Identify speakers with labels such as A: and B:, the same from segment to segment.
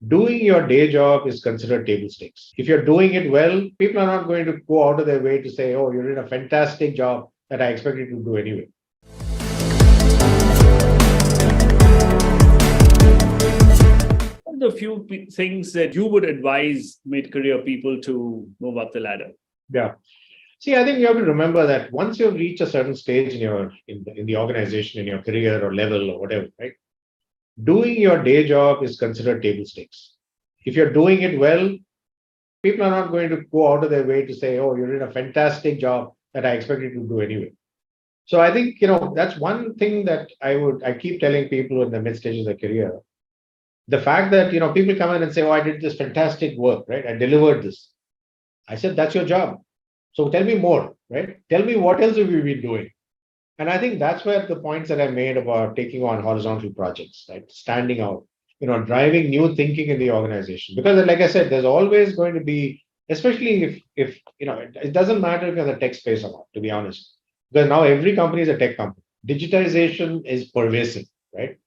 A: Doing your day job is considered table stakes. If you're doing it well, people are not going to go out of their way to say, oh, you're doing a fantastic job that I expect you to do anyway.
B: What are the few things that you would advise mid-career people to move up the ladder?
A: Yeah. See, I think you have to remember that once you've reached a certain stage in the organization, in your career or level or whatever, right? Doing your day job is considered table stakes. If you're doing it well, people are not going to go out of their way to say, oh, you're doing a fantastic job that I expect you to do anyway. So I think, that's one thing that I keep telling people in the mid stages of their career. The fact that, people come in and say, oh, I did this fantastic work, right? I delivered this. I said, that's your job. So tell me more, right? Tell me what else have you been doing? And I think that's where the points that I made about taking on horizontal projects, right? Standing out, driving new thinking in the organization. Because like I said, there's always going to be, especially if it doesn't matter if you're in the tech space or not, to be honest. Because now every company is a tech company. Digitization is pervasive, right?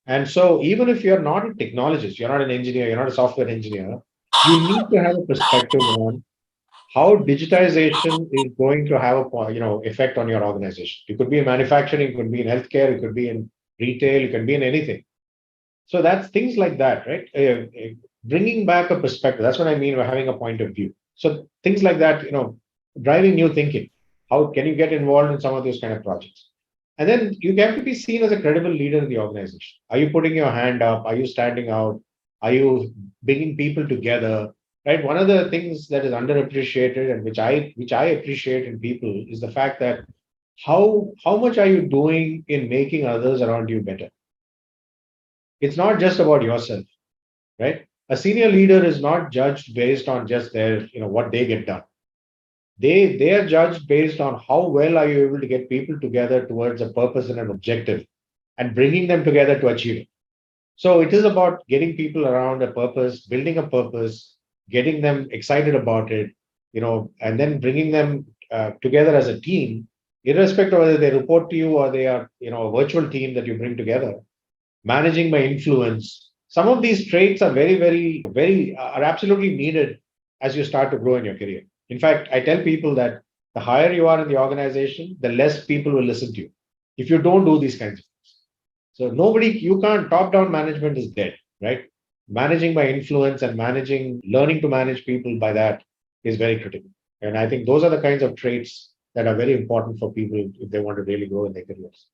A: And so even if you're not a technologist, you're not an engineer, you're not a software engineer, you need to have a perspective on how digitization is going to have a effect on your organization. It could be in manufacturing, it could be in healthcare, it could be in retail, it could be in anything. So that's things like that, right? Bringing back a perspective. That's what I mean by having a point of view. So things like that, driving new thinking. How can you get involved in some of those kind of projects? And then you have to be seen as a credible leader in the organization. Are you putting your hand up? Are you standing out? Are you bringing people together? Right. One of the things that is underappreciated and which I appreciate in people is the fact that how much are you doing in making others around you better? It's not just about yourself, right? A senior leader is not judged based on just what they get done. They are judged based on how well are you able to get people together towards a purpose and an objective and bringing them together to achieve it. So it is about getting people around a purpose, building a purpose, getting them excited about it, and then bringing them together as a team, irrespective of whether they report to you or they are, a virtual team that you bring together, managing by influence. Some of these traits are very, very, very are absolutely needed as you start to grow in your career. In fact, I tell people that the higher you are in the organization, the less people will listen to you if you don't do these kinds of things. So you can't, top down management is dead, right? Managing by influence and learning to manage people by that is very critical. And I think those are the kinds of traits that are very important for people if they want to really grow in their careers.